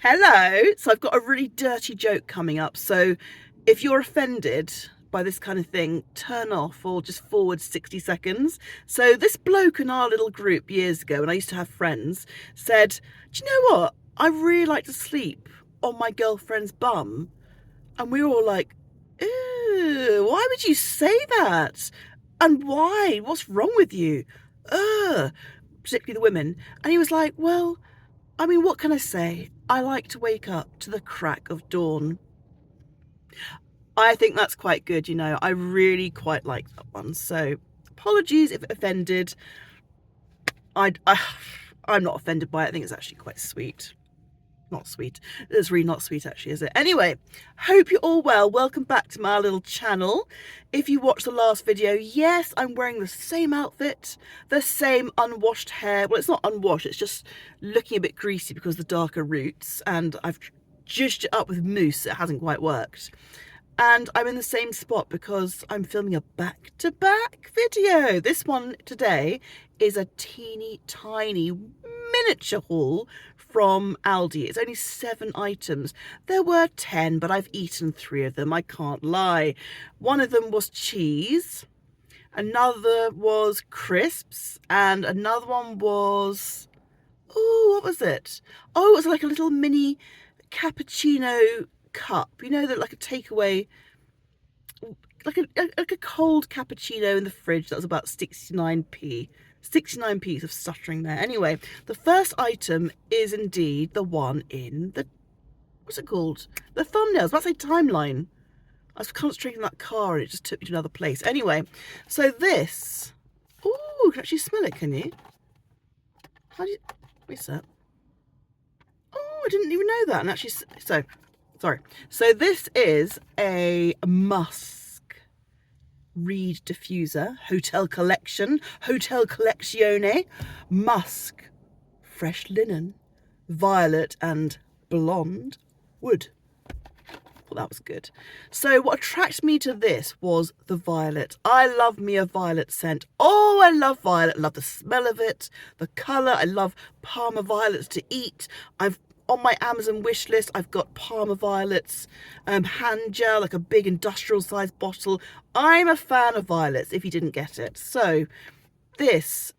Hello. So I've got a really dirty joke coming up. So if you're offended by this kind of thing, turn off or just forward 60 seconds. So this bloke in our little group years ago, when I used to have friends, said, do you know what? I really like to sleep on my girlfriend's bum. And we were all like, ew, why would you say that? And why? What's wrong with you? Ugh, particularly the women. And he was like, well, I mean, what can I say? I like to wake up to the crack of dawn. I think that's quite good, you know. I really quite like that one. So apologies if offended. I, I, I'm not offended by it. I think it's actually quite sweet. Not sweet. It's really not sweet, actually, is it? Anyway, hope you're all well. Welcome back to my little channel. If you watched the last video, yes, I'm wearing the same outfit, the same unwashed hair. Well, it's not unwashed, it's just looking a bit greasy because of the darker roots, and I've zhuzhed it up with mousse. It hasn't quite worked. And I'm in the same spot because I'm filming a back-to-back video. This one today is a teeny tiny miniature haul from ALDI. It's only 7 items. There were 10, but I've eaten 3 of them, I can't lie. One of them was cheese, another was crisps, and another one was, oh, what was it? Oh, it was like a little mini cappuccino cup, you know, that like a takeaway, like a cold cappuccino in the fridge. That was about 69p. 69p of stuttering there. Anyway, the first item is indeed the one in the, what's it called? The thumbnails. That's a timeline. I was concentrating on that car and it just took me to another place. Anyway, so this, oh, you can actually smell it, can you? How do you, what's that? Oh, I didn't even know that. And actually, so, sorry. So this is a musk reed diffuser, Hotel Collezione, musk, fresh linen, violet and blonde wood. Well, that was good. So what attracted me to this was the violet. I love me a violet scent. Oh, I love violet. I love the smell of it, the colour. I love Parma violets to eat. On my Amazon wish list, I've got Parma violets, hand gel, like a big industrial sized bottle. I'm a fan of violets, if you didn't get it. So this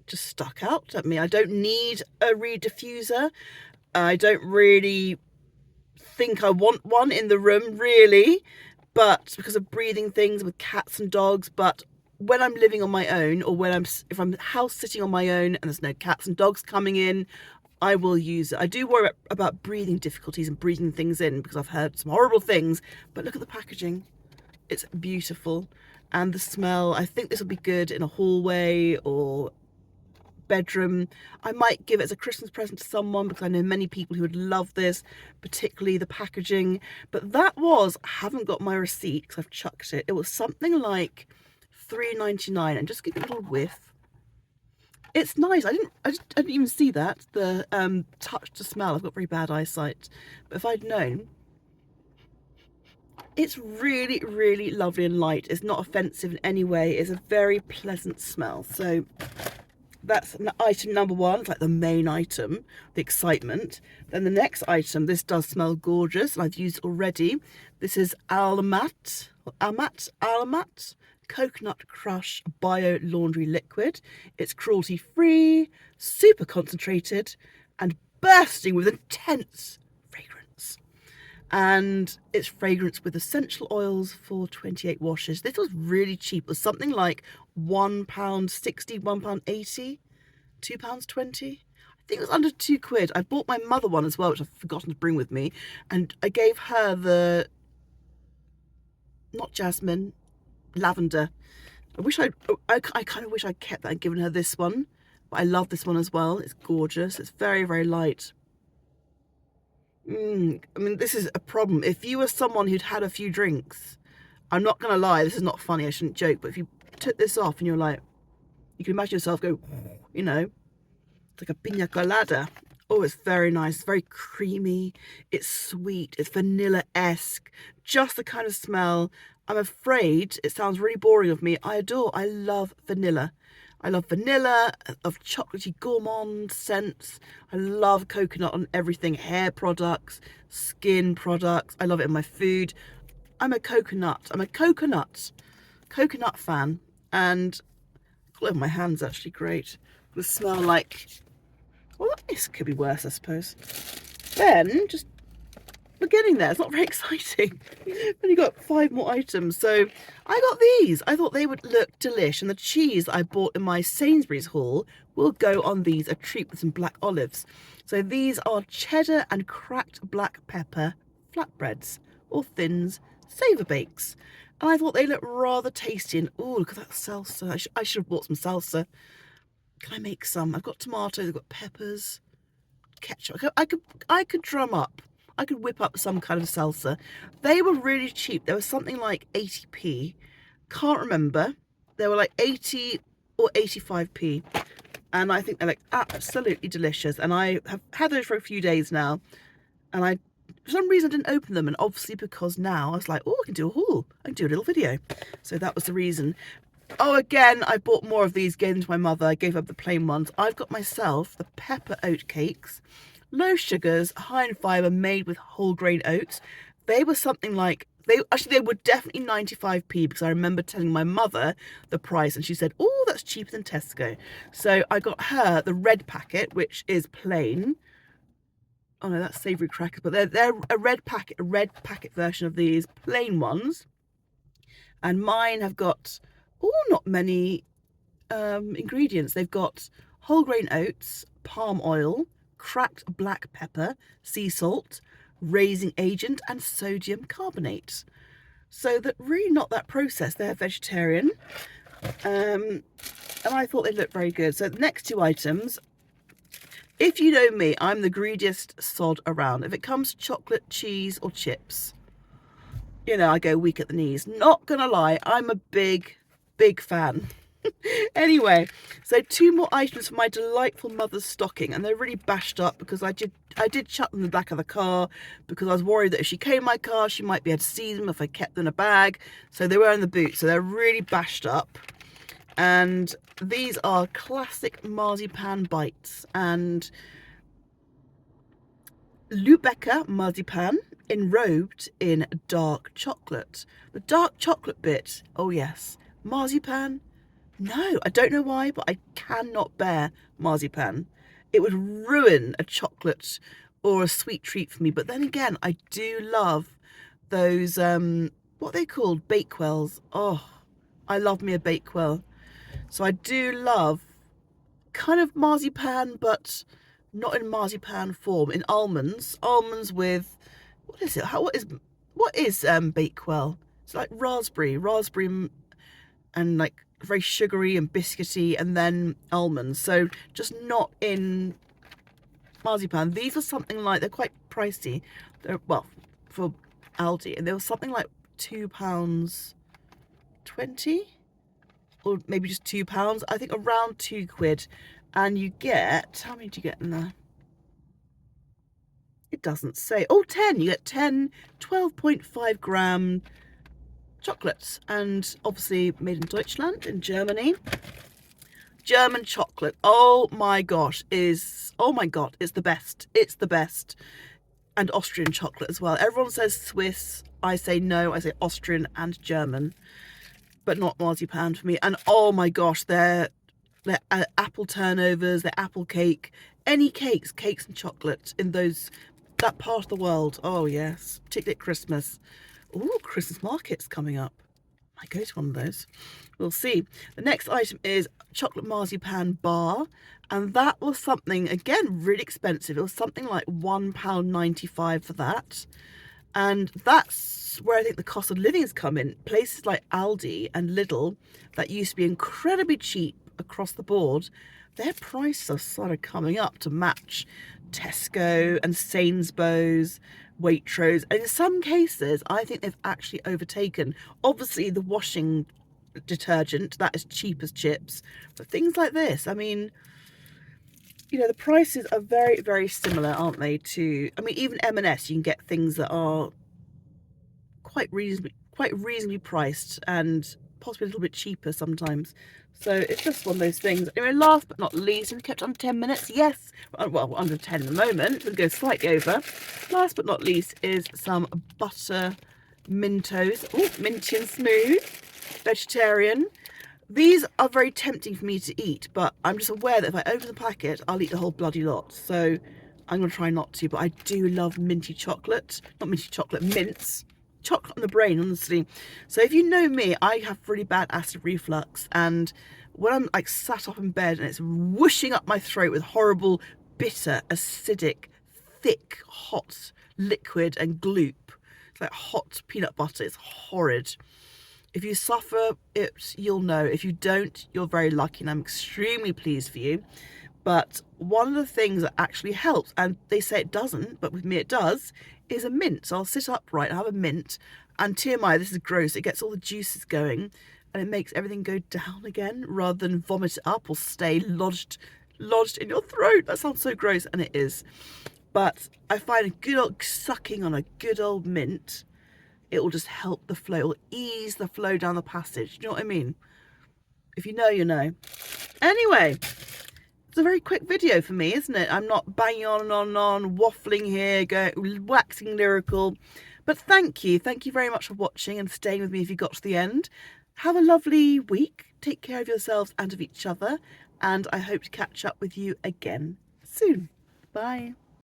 just stuck out at me. I don't need a reed diffuser. I don't really think I want one in the room, really, but because of breathing things with cats and dogs. But when I'm living on my own, or if I'm house sitting on my own and there's no cats and dogs coming in, I will use it. I do worry about breathing difficulties and breathing things in because I've heard some horrible things, but look at the packaging. It's beautiful. And the smell, I think this will be good in a hallway or bedroom. I might give it as a Christmas present to someone because I know many people who would love this, particularly the packaging. But that was, I haven't got my receipt because I've chucked it. It was something like £3.99, and just give it a little whiff. It's nice. I didn't even see that. The touch to smell. I've got very bad eyesight. But if I'd known, it's really, really lovely and light. It's not offensive in any way. It's a very pleasant smell. So that's item number 1. It's like the main item, the excitement. Then the next item, this does smell gorgeous, and I've used it already. This is Alamat Coconut Crush Bio Laundry Liquid. It's cruelty free, super concentrated, and bursting with intense fragrance. And it's fragrance with essential oils for 28 washes. This was really cheap. It was something like £1.60, £1.80, £2.20. I think it was under £2. I bought my mother one as well, which I've forgotten to bring with me, and I gave her the, not jasmine, lavender. I kind of wish I'd kept that and given her this one, but I love this one as well. It's gorgeous. It's very, very light. I mean, this is a problem. If you were someone who'd had a few drinks, I'm not gonna lie, this is not funny, I shouldn't joke, but if you took this off and you're like, you can imagine yourself go, you know, it's like a pina colada. Oh, it's very nice, it's very creamy, it's sweet, it's vanilla-esque, just the kind of smell. I'm afraid it sounds really boring of me. I love vanilla. I love vanilla, I love chocolatey gourmand scents. I love coconut on everything, hair products, skin products. I love it in my food. I'm a coconut fan. And oh, my hand's actually great. It will smell like, well, this could be worse, I suppose. Then just we're getting there. It's not very exciting. We've only got 5 more items. So I got these. I thought they would look delish. And the cheese I bought in my Sainsbury's haul will go on these, a treat with some black olives. So these are cheddar and cracked black pepper flatbreads or thins savour bakes. And I thought they looked rather tasty. And oh, look at that salsa. I should have bought some salsa. Can I make some? I've got tomatoes, I've got peppers, ketchup. I could drum up. I could whip up some kind of salsa. They were really cheap. They were something like 80p. Can't remember. They were like 80 or 85p. And I think they're like absolutely delicious. And I have had those for a few days now. And for some reason I didn't open them. And obviously because now I was like, oh, I can do a haul. I can do a little video. So that was the reason. Oh, again, I bought more of these, gave them to my mother. I gave up the plain ones. I've got myself the pepper oat cakes. Low sugars, high in fibre, made with whole grain oats. They were something like, they were definitely 95p because I remember telling my mother the price and she said, oh, that's cheaper than Tesco. So I got her the red packet, which is plain. Oh no, that's savoury crackers, but they're a red packet version of these plain ones. And mine have got, not many ingredients. They've got whole grain oats, palm oil, cracked black pepper, sea salt, raising agent and sodium carbonate. So that really not that processed. They're vegetarian. And I thought they looked very good. So the next 2 items, if you know me, I'm the greediest sod around. If it comes to chocolate, cheese or chips, you know, I go weak at the knees. Not gonna lie, I'm a big fan. Anyway, so 2 more items for my delightful mother's stocking, and they're really bashed up because I did chuck them in the back of the car because I was worried that if she came in my car she might be able to see them if I kept them in a bag. So they were in the boot, so they're really bashed up. And these are classic marzipan bites and Lübecker marzipan enrobed in dark chocolate. The dark chocolate bit, oh yes, marzipan. No, I don't know why, but I cannot bear marzipan. It would ruin a chocolate or a sweet treat for me. But then again, I do love those, what are they called? Bakewells. Oh, I love me a bakewell. So I do love kind of marzipan, but not in marzipan form. In almonds with, what is it? What is bakewell? It's like raspberry and like very sugary and biscuity, and then almonds. So just not in marzipan. These are something like, they're quite pricey. They're, well, for ALDI, and they were something like £2.20, or maybe just £2. I think around £2. And you get, how many do you get in there? It doesn't say. Oh, 10. You get 10 12.5 gram chocolates, and obviously made in Deutschland, in Germany. German chocolate, oh my god, it's the best. It's the best. And Austrian chocolate as well. Everyone says Swiss. I say no. I say Austrian and German, but not marzipan for me. And oh my gosh, they're apple turnovers, they're apple cake, any cakes and chocolate in that part of the world. Oh yes, particularly at Christmas. Oh, Christmas market's coming up. I go to one of those. We'll see. The next item is chocolate marzipan bar, and that was something, again, really expensive. It was something like £1.95 for that. And that's where I think the cost of living has come in. Places like Aldi and Lidl that used to be incredibly cheap across the board, their prices have started coming up to match Tesco and Sainsbury's, Waitrose, and in some cases I think they've actually overtaken, obviously, the washing detergent. That is cheap as chips, but things like this, I mean, you know, the prices are very, very similar, aren't they, to, I mean, even M&S, you can get things that are quite reasonably priced, and possibly a little bit cheaper sometimes. So it's just one of those things. Anyway, last but not least, we've kept under 10 minutes. Yes, well, under 10 at the moment. We'll go slightly over. Last but not least is some butter Mentos. Oh, minty and smooth. Vegetarian. These are very tempting for me to eat, but I'm just aware that if I open the packet, I'll eat the whole bloody lot. So I'm going to try not to, but I do love minty chocolate. Not minty chocolate, mints. Chocolate on the brain, honestly. So if you know me, I have really bad acid reflux, and when I'm like sat up in bed and it's whooshing up my throat with horrible, bitter, acidic, thick, hot liquid and gloop. It's like hot peanut butter. It's horrid. If you suffer it, you'll know. If you don't, you're very lucky, and I'm extremely pleased for you. But one of the things that actually helps, and they say it doesn't, but with me it does, is a mint. So I'll sit upright and have a mint, and TMI, this is gross, it gets all the juices going, and it makes everything go down again rather than vomit it up or stay lodged in your throat. That sounds so gross, and it is. But I find a good old sucking on a good old mint, it will just help the flow, it will ease the flow down the passage. Do you know what I mean? If you know, you know. Anyway, it's a very quick video for me, isn't it? I'm not banging on and on and on, waffling here, going waxing lyrical. But thank you very much for watching and staying with me if you got to the end. Have a lovely week. Take care of yourselves and of each other. And I hope to catch up with you again soon. Bye.